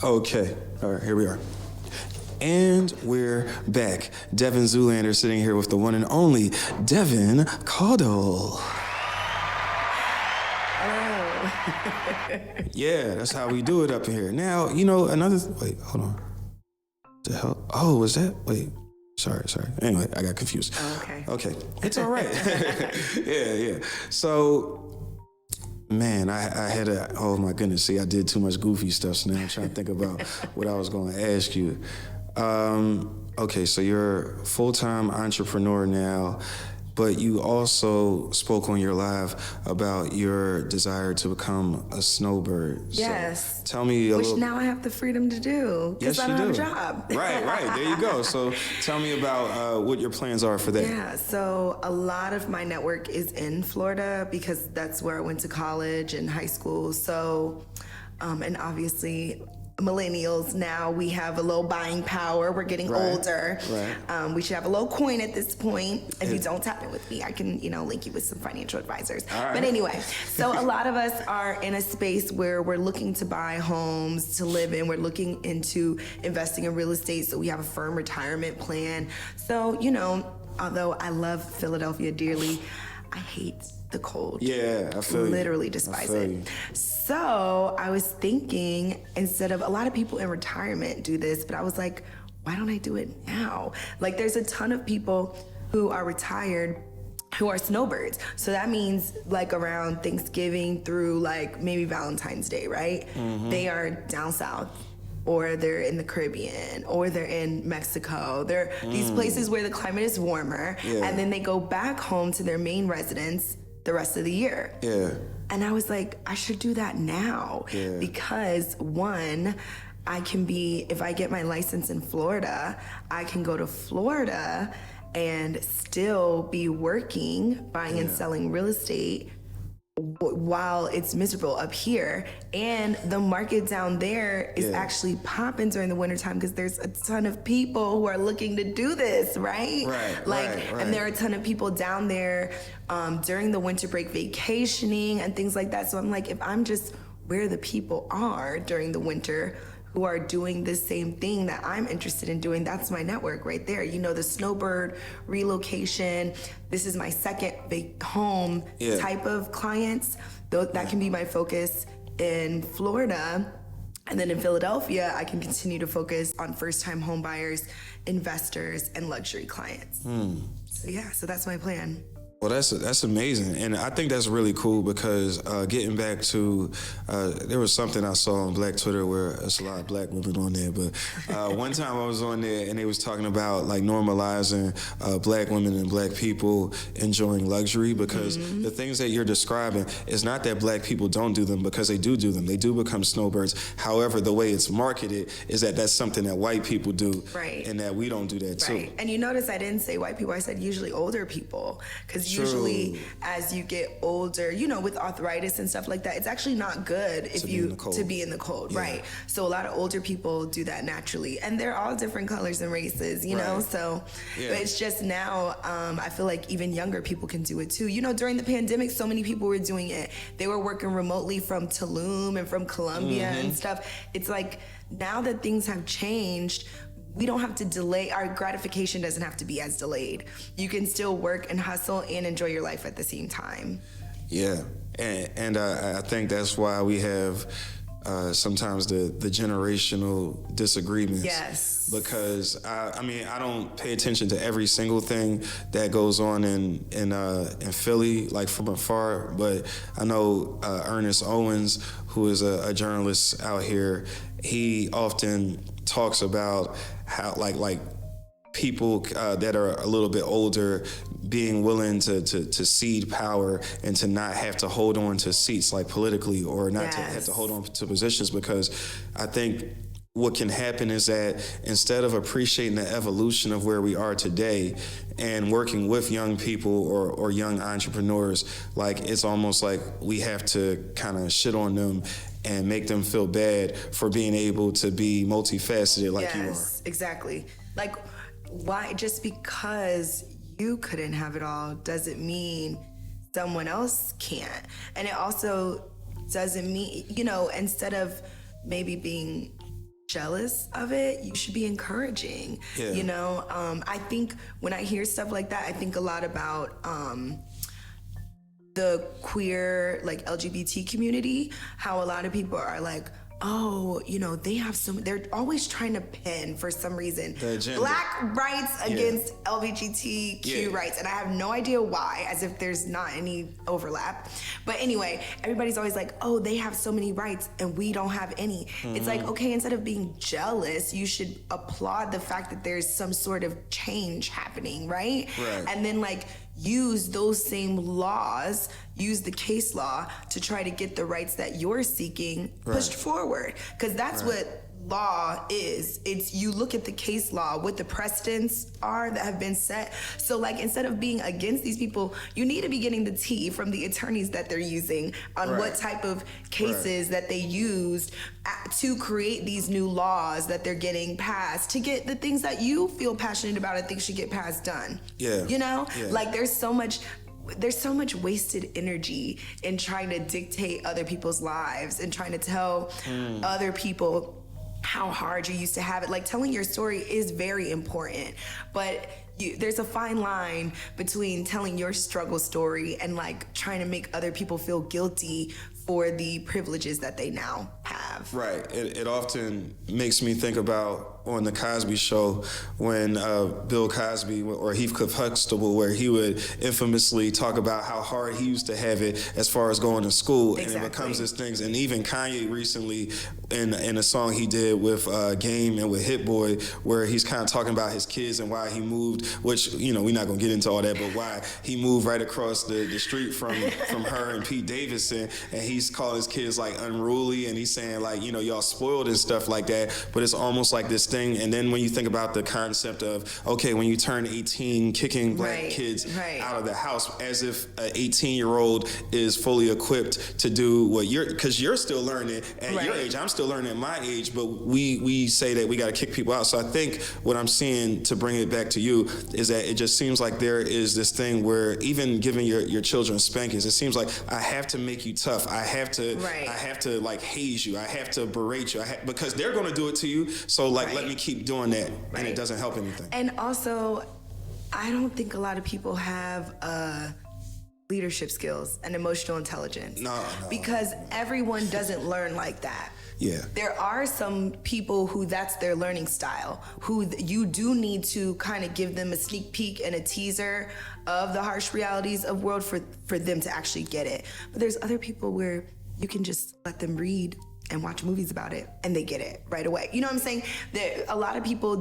Okay, all right, here we are. And we're back. Devon Zoolander sitting here with the one and only Devon Caudle. Yeah, that's how we do it up in here. Now, wait, hold on. The hell? Oh, was that? Wait. Sorry. Anyway, I got confused. Okay. Okay, it's all right. Yeah. So, man, I had oh my goodness, see, I did too much goofy stuff, so now I'm trying to think about what I was going to ask you. Okay, so you're a full-time entrepreneur now, but you also spoke on your live about your desire to become a snowbird. Yes. So tell me a little. Which now I have the freedom to do because I don't have a job. Right. There you go. So tell me about what your plans are for that. Yeah, so a lot of my network is in Florida because that's where I went to college and high school. So, and obviously, millennials now, we have a little buying power. We're getting older. Right. We should have a little coin at this point. If you don't tap in with me, I can, link you with some financial advisors. All right. But anyway, so a lot of us are in a space where we're looking to buy homes to live in. We're looking into investing in real estate, so we have a firm retirement plan. So, although I love Philadelphia dearly, I hate the cold. Yeah, I feel you. Literally despise it. So I was thinking, instead of, a lot of people in retirement do this, but I was like, why don't I do it now? Like, there's a ton of people who are retired who are snowbirds. So that means like around Thanksgiving through like maybe Valentine's Day, right? Mm-hmm. They are down south, or they're in the Caribbean, or they're in Mexico. They're these places where the climate is warmer, and then they go back home to their main residence the rest of the year. Yeah. And I was like, I should do that now because one, if I get my license in Florida, I can go to Florida and still be working, buying and selling real estate while it's miserable up here. And the market down there is actually popping during the wintertime because there's a ton of people who are looking to do this, right? Right. And there are a ton of people down there during the winter break vacationing and things like that. So I'm like, if I'm just where the people are during the winter who are doing the same thing that I'm interested in doing, that's my network right there. The Snowbird relocation, this is my second big home type of clients. That can be my focus in Florida. And then in Philadelphia, I can continue to focus on first-time home buyers, investors, and luxury clients. So that's my plan. Well, that's amazing, and I think that's really cool because getting back to, there was something I saw on Black Twitter where there's a lot of black women on there, but one time I was on there and they was talking about like normalizing black women and black people enjoying luxury because the things that you're describing is not that black people don't do them, because they do them. They do become snowbirds. However, the way it's marketed is that that's something that white people do, and that we don't do that too. And you notice I didn't say white people, I said usually older people, because usually as you get older, with arthritis and stuff like that, it's actually not good to be in the cold, right? So a lot of older people do that naturally, and they're all different colors and races, know. So but it's just now I feel like even younger people can do it too. During the pandemic, so many people were doing it. They were working remotely from Tulum and from Colombia and stuff. It's like now that things have changed, we don't have to delay. Our gratification doesn't have to be as delayed. You can still work and hustle and enjoy your life at the same time. Yeah, and I think that's why we have sometimes the generational disagreements. Yes. Because I don't pay attention to every single thing that goes on in Philly, like from afar. But I know Ernest Owens, who is a journalist out here, he often talks about how like people that are a little bit older being willing to cede power and to not have to hold on to seats like politically, or not to have to hold on to positions, because I think what can happen is that instead of appreciating the evolution of where we are today and working with young people or young entrepreneurs, like it's almost like we have to kind of shit on them and make them feel bad for being able to be multifaceted like you are. Yes, exactly. Like, why? Just because you couldn't have it all doesn't mean someone else can't. And it also doesn't mean, instead of maybe being jealous of it, you should be encouraging. Yeah. You know, I think when I hear stuff like that, I think a lot about the queer, like LGBT community, how a lot of people are like, oh, you know, they have they're always trying to pin, for some reason, Black rights against LGBTQ rights. And I have no idea why, as if there's not any overlap. But anyway, everybody's always like, oh, they have so many rights and we don't have any. It's like, okay, instead of being jealous, you should applaud the fact that there's some sort of change happening, right? And then like use those same laws, use the case law to try to get the rights that you're seeking pushed forward. Because that's what law is. It's, you look at the case law, what the precedents are that have been set. So like, instead of being against these people, you need to be getting the tea from the attorneys that they're using on what type of cases that they used to create these new laws that they're getting passed to get the things that you feel passionate about and think should get passed done. You know, like there's so much wasted energy in trying to dictate other people's lives and trying to tell other people how hard you used to have it. Like, telling your story is very important, but there's a fine line between telling your struggle story and like trying to make other people feel guilty for the privileges that they now have. Right. It often makes me think about on the Cosby Show when Bill Cosby or Heathcliff Huxtable, where he would infamously talk about how hard he used to have it as far as going to school, and it becomes this thing. And even Kanye recently, in a song he did with Game and with Hit Boy, where he's kind of talking about his kids and why he moved, which, you know, we're not gonna get into all that, but why he moved right across the street from her and Pete Davidson, and he's calling his kids like unruly, and he's saying like, you know, y'all spoiled and stuff like that. But it's almost like this thing. And then when you think about the concept of, okay, when you turn 18, kicking black kids out of the house, as if an 18-year-old is fully equipped to do what because you're still learning at your age. I'm still learning at my age, but we say that we got to kick people out. So I think what I'm seeing, to bring it back to you, is that it just seems like there is this thing where even giving your children spankings, it seems like I have to make you tough. I have to like haze you. I have to berate you. Because they're going to do it to you. So like, let me keep doing that, and it doesn't help anything. And also, I don't think a lot of people have leadership skills and emotional intelligence. No. Because everyone doesn't learn like that. Yeah. There are some people who that's their learning style, who you do need to kind of give them a sneak peek and a teaser of the harsh realities of world for them to actually get it. But there's other people where you can just let them read and watch movies about it and they get it right away. You know what I'm saying? A lot of people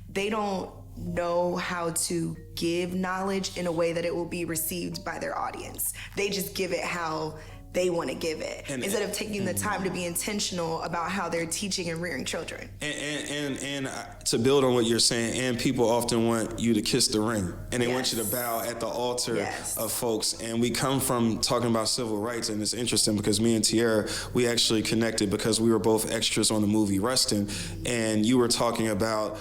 they don't know how to give knowledge in a way that it will be received by their audience. They just give it how they want to give it, instead of taking the time to be intentional about how they're teaching and rearing children. And to build on what you're saying, and people often want you to kiss the ring, and they want you to bow at the altar of folks. And we come from talking about civil rights, and it's interesting because me and Tierra, we actually connected because we were both extras on the movie Rustin, and you were talking about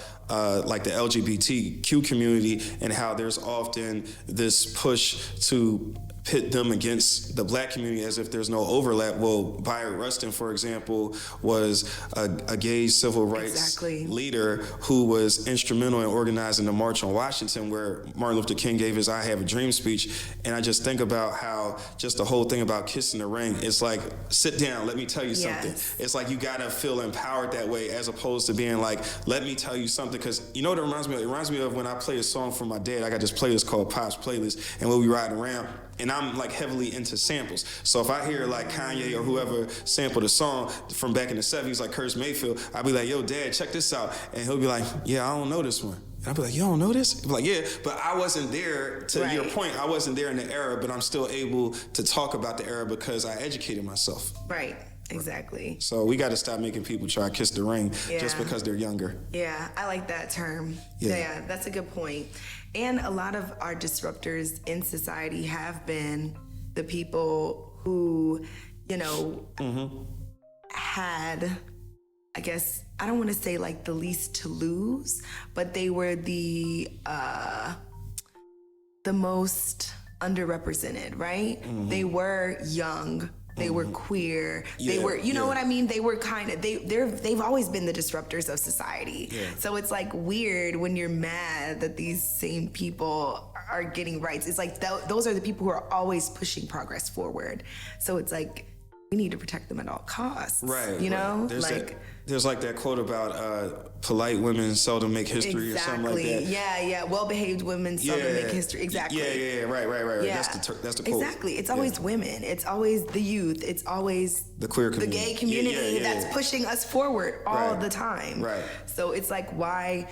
like the LGBTQ community and how there's often this push to pit them against the black community as if there's no overlap. Well, Byron Rustin, for example, was a gay civil rights leader who was instrumental in organizing the March on Washington, where Martin Luther King gave his I Have a Dream speech. And I just think about how just the whole thing about kissing the ring, it's like, sit down, let me tell you something. It's like you gotta feel empowered that way, as opposed to being like, let me tell you something. Because you know what it reminds me of? It reminds me of when I play a song for my dad. I got this playlist called Pop's Playlist, and we'll be riding around, and I'm like heavily into samples. So if I hear like Kanye or whoever sampled a song from back in the 70s, like Curtis Mayfield, I'll be like, yo, Dad, check this out. And he'll be like, yeah, I don't know this one. And I'll be like, you don't know this? He'll be like, yeah, but I wasn't there, to your point, I wasn't there in the era, but I'm still able to talk about the era because I educated myself. Right. Exactly. So we got to stop making people try to kiss the ring just because they're younger. Yeah, I like that term. Yeah, that's a good point. And a lot of our disruptors in society have been the people who, you know, had, I guess, I don't want to say like the least to lose, but they were the most underrepresented, right? They were young They were queer. They were, you know what I mean? They were kind of, they've always been the disruptors of society. Yeah. So it's like weird when you're mad that these same people are getting rights. It's like those are the people who are always pushing progress forward. So it's like, we need to protect them at all costs. Right. You know? There's like that quote about polite women seldom make history or something like that. Yeah. Well-behaved women seldom make history. Exactly. Yeah. Right. Yeah. That's the quote. Exactly. It's always women. It's always the youth. It's always the queer community. The gay community that's pushing us forward all the time. Right. So it's like, why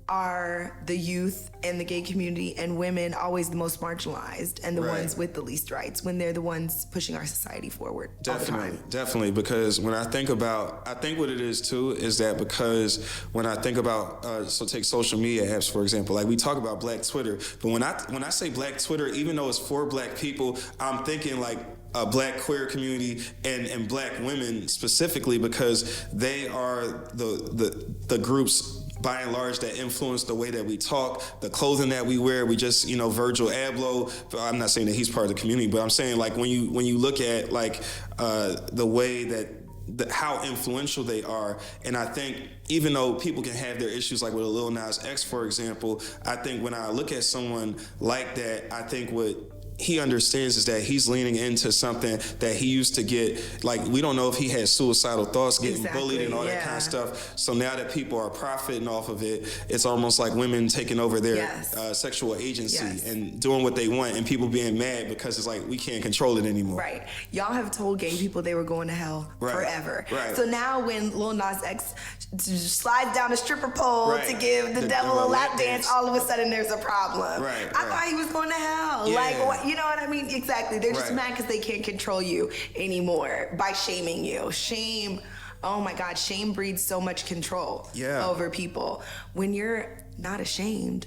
are the youth and the gay community and women always the most marginalized and the ones with the least rights when they're the ones pushing our society forward all the time? Definitely, because when I think what it is too is that because when I think about, so take social media apps for example, like we talk about Black Twitter, but when I say Black Twitter, even though it's for Black people, I'm thinking like a Black queer community and Black women specifically, because they are the groups by and large that influence the way that we talk, the clothing that we wear. We just, Virgil Abloh, I'm not saying that he's part of the community, but I'm saying like when you look at like the way that how influential they are. And I think even though people can have their issues like with a Lil Nas X, for example, I think when I look at someone like that, I think what he understands is that he's leaning into something that he used to get, like, we don't know if he had suicidal thoughts, getting bullied and all that kind of stuff. So now that people are profiting off of it, it's almost like women taking over their sexual agency and doing what they want, and people being mad because it's like, we can't control it anymore. Right. Y'all have told gay people they were going to hell forever. Right. So now when Lil Nas X slides down a stripper pole to give the devil a lap dance, all of a sudden there's a problem. I thought he was going to hell. Yeah. Like, what? You know what I mean? Exactly. They're just mad because they can't control you anymore by shaming you. Shame, oh my God, shame breeds so much control over people. When you're not ashamed,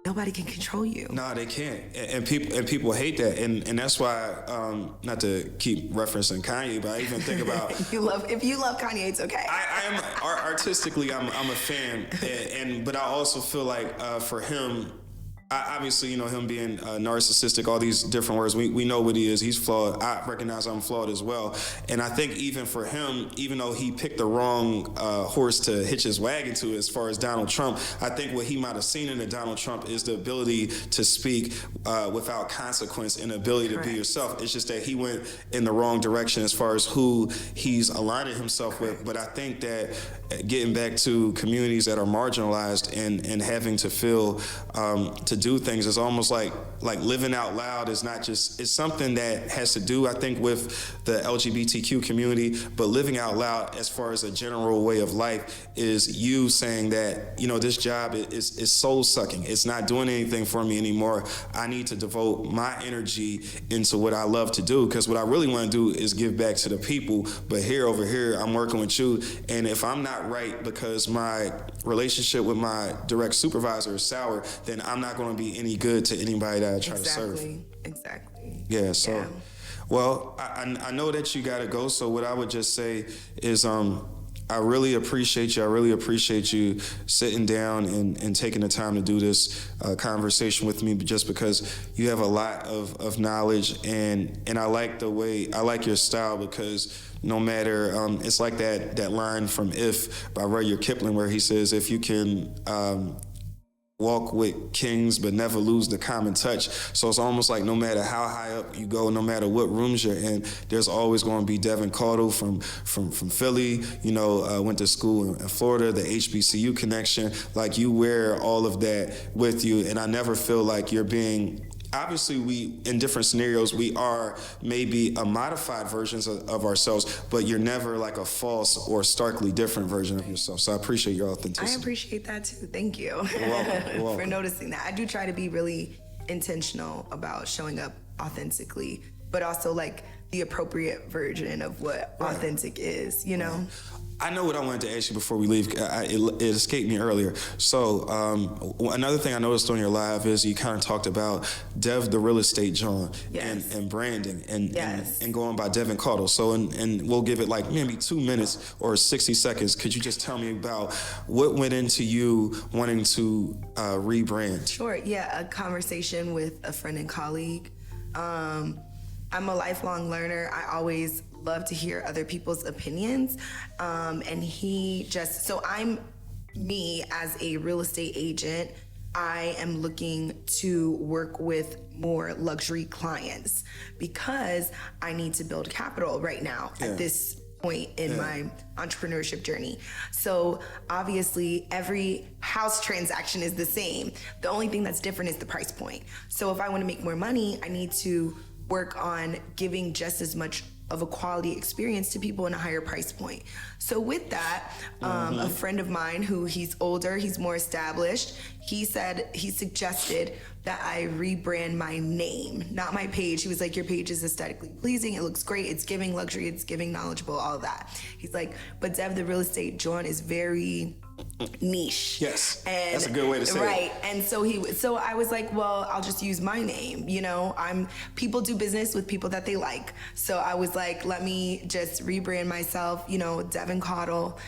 nobody can control you. No, they can't, and people hate that, and that's why. Not to keep referencing Kanye, but I even think about if you love Kanye, it's okay. I am artistically, I'm a fan, but I also feel like for him. Obviously, him being narcissistic, all these different words, we know what he is. He's flawed. I recognize I'm flawed as well. And I think even for him, even though he picked the wrong horse to hitch his wagon to as far as Donald Trump, I think what he might have seen in the Donald Trump is the ability to speak without consequence and the ability to be yourself. It's just that he went in the wrong direction as far as who he's aligning himself with. But I think that getting back to communities that are marginalized and having to feel to do things is almost like living out loud is not just, it's something that has to do, I think, with the LGBTQ community, but living out loud as far as a general way of life is you saying that, this job is soul sucking. It's not doing anything for me anymore. I need to devote my energy into what I love to do, because what I really want to do is give back to the people. But over here, I'm working with you, and if I'm not right because my relationship with my direct supervisor is sour, then I'm not going to be any good to anybody that I try to serve. Exactly. Yeah, so, well, I know that you got to go, so what I would just say is I really appreciate you. I really appreciate you sitting down and taking the time to do this conversation with me, just because you have a lot of knowledge, and I like your style, because no matter, it's like that line from If by Rudyard Kipling, where he says, if you can walk with kings but never lose the common touch. So it's almost like no matter how high up you go, no matter what rooms you're in, there's always going to be Devon Caudle from Philly, went to school in Florida, the HBCU connection. Like, you wear all of that with you, and I never feel like you're being, obviously we, in different scenarios, we are maybe a modified versions of ourselves, but you're never like a false or starkly different version of yourself. So I appreciate your authenticity. I appreciate that too. Thank you. You're welcome. For noticing that. I do try to be really intentional about showing up authentically, but also like the appropriate version of what authentic is, I know what I wanted to ask you before we leave. It escaped me earlier. So another thing I noticed on your live is you kind of talked about Dev the real estate John and branding and going by Devon Caudle. So and we'll give it like maybe 2 minutes or 60 seconds. Could you just tell me about what went into you wanting to rebrand? Sure. Yeah, a conversation with a friend and colleague. I'm a lifelong learner. I always love to hear other people's opinions. And so me as a real estate agent, I am looking to work with more luxury clients because I need to build capital right now at this point in my entrepreneurship journey. So obviously every house transaction is the same. The only thing that's different is the price point. So if I want to make more money, I need to work on giving just as much of a quality experience to people in a higher price point. So with that, a friend of mine he's older, he's more established, he suggested that I rebrand my name, not my page. He was like, your page is aesthetically pleasing, it looks great, it's giving luxury, it's giving knowledgeable, all of that. He's like, but Dev, the real estate joint is very niche. Yes, and that's a good way to say it. Right, and so I was like, well, I'll just use my name. People do business with people that they like. So I was like, let me just rebrand myself. Devon Caudle.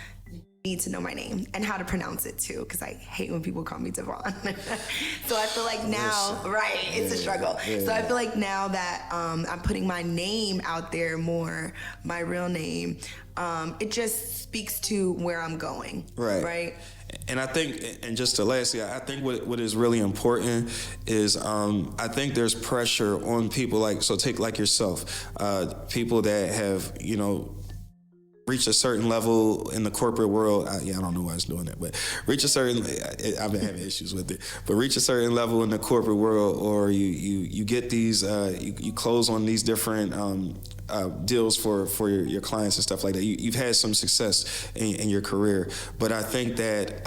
Need to know my name and how to pronounce it too, because I hate when people call me Devon. So I feel like now, it's a struggle. Yeah. So I feel like now that I'm putting my name out there more, my real name, it just speaks to where I'm going. Right. And I think, and just to lastly, I think what is really important is I think there's pressure on people take like yourself, people that have, reach a certain level in the corporate world. I don't know why I was doing that, but I've been having issues with it, but reach a certain level in the corporate world, or you get these, you close on these different deals for your clients and stuff like that. You've had some success in your career, but I think that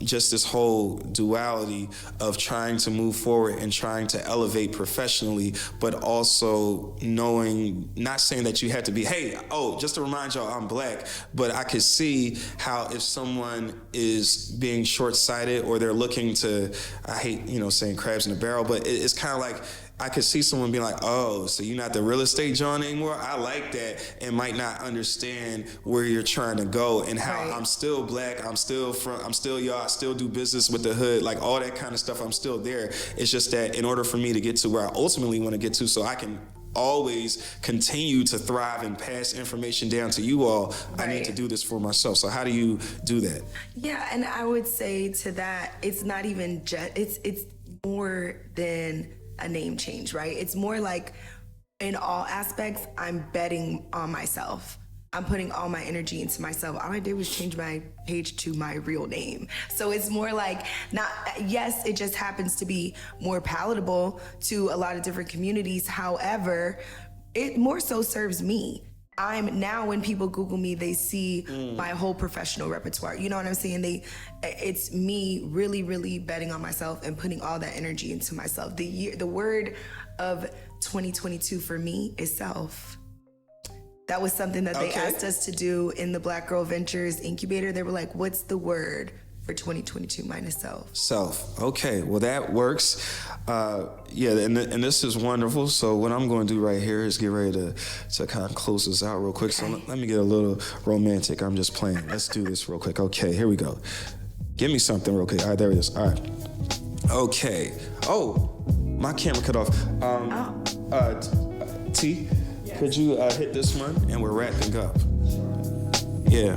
just this whole duality of trying to move forward and trying to elevate professionally, but also not saying that you had to be, just to remind y'all, I'm Black, but I could see how if someone is being short-sighted or they're looking to, I hate, saying crabs in a barrel, but it's kind of like, I could see someone being like, oh, so you're not the real estate John anymore? I like that, and might not understand where you're trying to go and how I'm still Black, I'm still y'all, I still do business with the hood, like all that kind of stuff, I'm still there. It's just that in order for me to get to where I ultimately want to get to so I can always continue to thrive and pass information down to you all, I need to do this for myself. So how do you do that? Yeah, and I would say to that, it's not even it's more than a name change, right? It's more like in all aspects, I'm betting on myself. I'm putting all my energy into myself. All I did was change my page to my real name. So it's more like, yes, it just happens to be more palatable to a lot of different communities. However, it more so serves me. When people Google me, they see my whole professional repertoire. You know what I'm saying? It's me really, really betting on myself and putting all that energy into myself. The word of 2022 for me is self. That was something that they asked us to do in the Black Girl Ventures Incubator. They were like, what's the word for 2022 minus self? Self. Okay, well that works. And this is wonderful. So what I'm going to do right here is get ready to kind of close this out real quick. Okay. So let me get a little romantic. I'm just playing. Let's do this real quick. Okay, here we go. Give me something real quick. All right, there it is. All right. Okay. Oh, my camera cut off. T, yes. Could you hit this one and we're wrapping up? Yeah.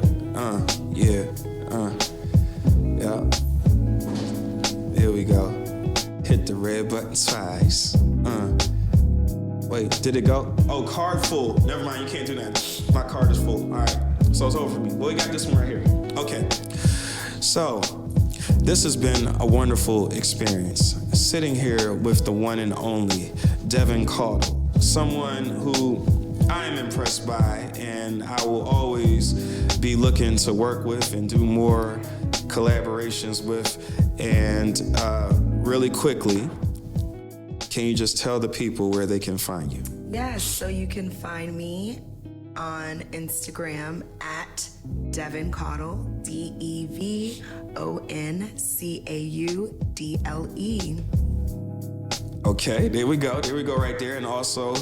There we go. Hit the red button twice. Wait, did it go? Oh, card full. Never mind, you can't do that. My card is full. All right, so it's over for me. Well, we got this one right here. Okay. So, this has been a wonderful experience. Sitting here with the one and only Devon Caudle, someone who I am impressed by, and I will always be looking to work with and do more collaborations with. And really quickly, can you just tell the people where they can find you? Yes, so you can find me on Instagram at Devon Caudle, DevonCaudle. Okay, there we go right there. And also,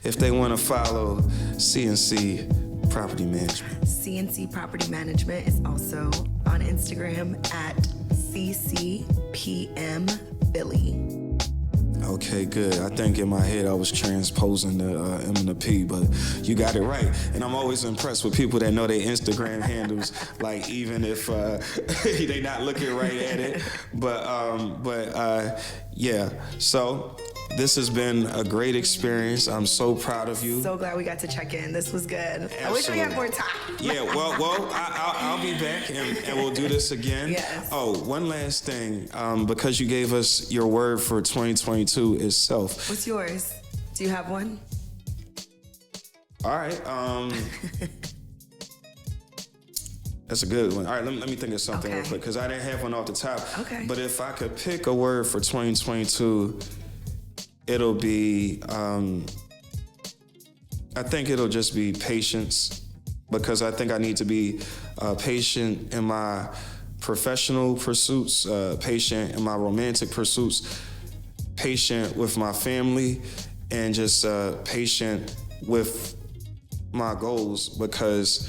if they want to follow CNC Property Management. CNC Property Management is also on Instagram at CCPM Philly. Okay, good. I think in my head I was transposing the M and the P, but you got it right. And I'm always impressed with people that know their Instagram handles, like even if they not looking right at it. But yeah. So this has been a great experience. I'm so proud of you. So glad we got to check in. This was good. Absolutely. I wish we had more time. Yeah, well, I'll be back and we'll do this again. Yes. Oh, one last thing. Because you gave us your word for 2022 is self. What's yours? Do you have one? All right. That's a good one. All right, let me think of something real quick because I didn't have one off the top. Okay. But if I could pick a word for 2022, it'll be, I think it'll just be patience, because I think I need to be patient in my professional pursuits, patient in my romantic pursuits, patient with my family, and just patient with my goals, because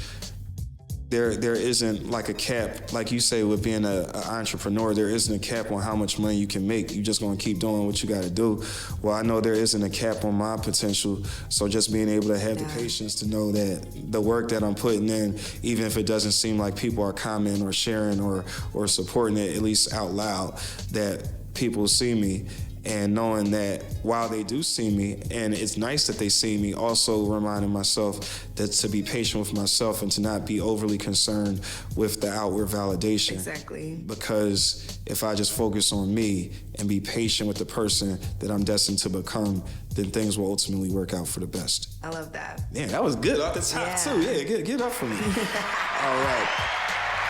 there isn't like a cap, like you say, with being an entrepreneur, there isn't a cap on how much money you can make. You're just gonna keep doing what you gotta do. Well, I know there isn't a cap on my potential, so just being able to have the patience to know that the work that I'm putting in, even if it doesn't seem like people are commenting or sharing or supporting it, at least out loud, that people see me. And knowing that while they do see me, and it's nice that they see me, also reminding myself that to be patient with myself and to not be overly concerned with the outward validation. Exactly. Because if I just focus on me and be patient with the person that I'm destined to become, then things will ultimately work out for the best. I love that. Yeah, that was good off the top too. Yeah, get up for me. All right.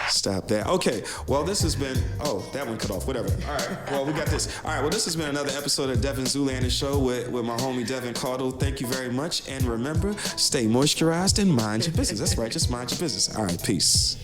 Stop that. Okay, well, this has been, that one cut off, whatever. All right, well, we got this. All right, well, this has been another episode of Devon Zoolander Show with my homie Devon Caudle. Thank you very much, and remember, stay moisturized and mind your business. That's right, just mind your business. All right, peace.